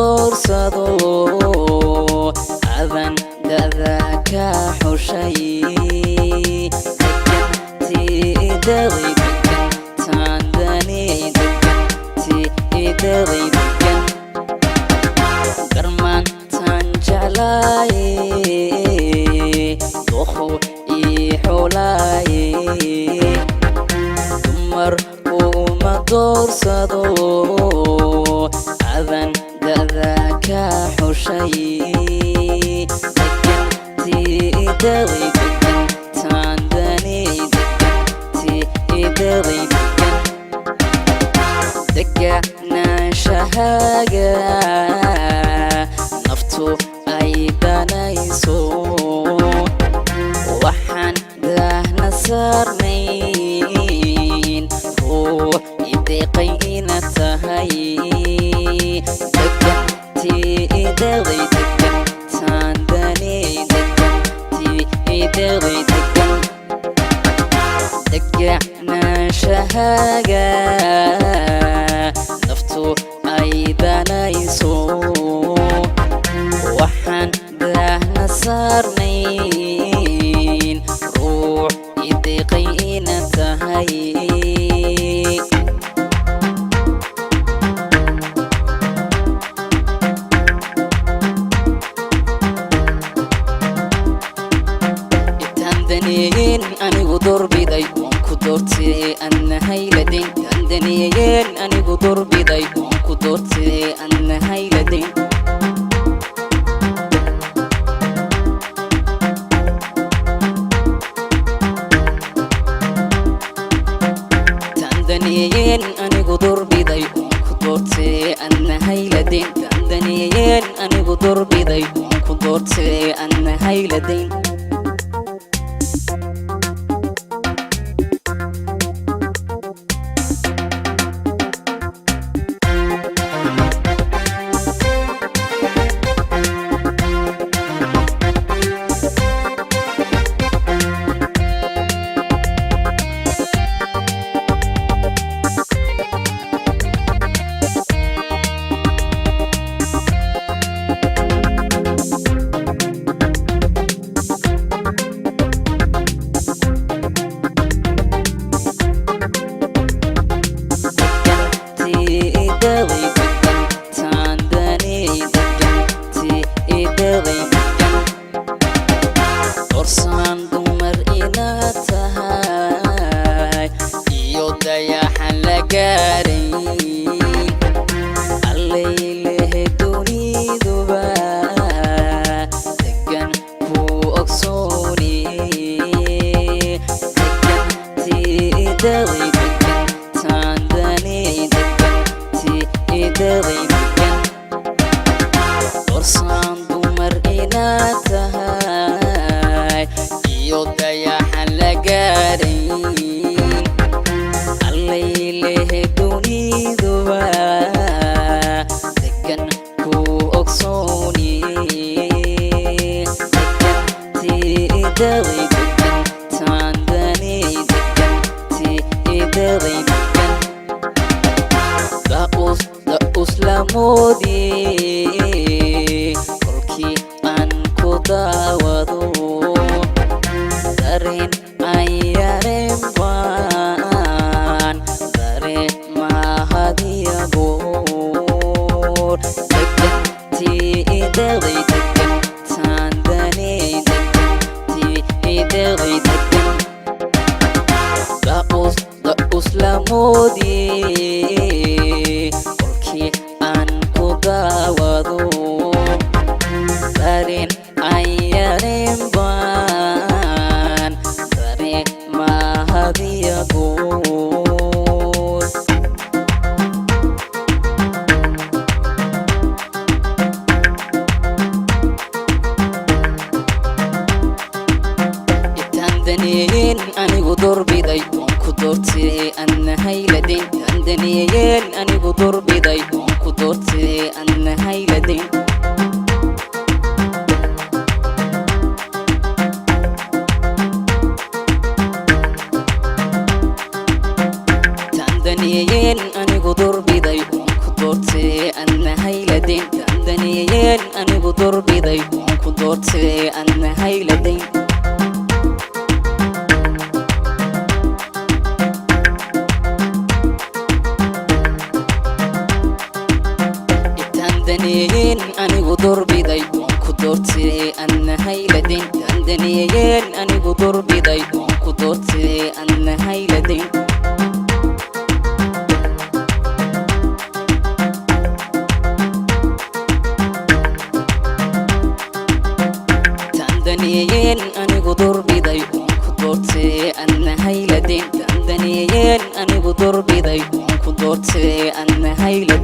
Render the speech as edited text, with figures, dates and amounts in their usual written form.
doorsado adan dadaka xushay deganti tandani deganti garman tanjalay doxo xulay dumar uma doorsado adan dadaka xushay deganti tandani deganti deganaanshahaga naftu ay danayso waxaan dahna saarnayn ruux ideeqay ina tahay deganti tandani deganti deganaanshahaga naftu ay danayso waxaan dahna saarnayn ruux ideeqay ina tahay itandaniyin anigu doorbiday waan ku doortay annahay ladayn itandaniyin anigu doorbiday waan ku doortay annahay ladayn itandaniyin anigu doorbiday waan ku doortay annahay ladayn itandaniyin anigu doorbiday waan ku doortay annahay ladayn doorsan dumar inaad tahay iyo dayaxan la gaaray allaylehe duniduba degan ku ogsooni deganti tandani deganti doorsan dumar inaad tahay iyo dayaxan la gaaray allaylehe duniduba degan ku ogsooni deganti tandani deganti daus lamoodi kolkii aan ku daawado dareen ayareen baan dareemahadiyagoor deganti tandani deganti daus lamoodi kolkii aan ku daawado dareen ayareen baan dareemahadiyagoor itandaniyin anigu doorbiday waan ku doortay annahay ladayn itandaniyin anigu doorbiday waan ku doortay annahay ladayn tandaniyin anigu doorbiday waan ku doortay annahay ladayn dandaniyeen anigu doorbiday oon ku doortay adna hayladayn dandaniyeen anigu doorbiday oon ku doortay adna hayladayn dandaniyeen anigu doorbiday oon ku doortay adna hayladayn dandaniyeen anigu doorbiday oon ku doortay adna hayladayn dandaniyeen anigu doorbiday oon ku doortay adna hayladayn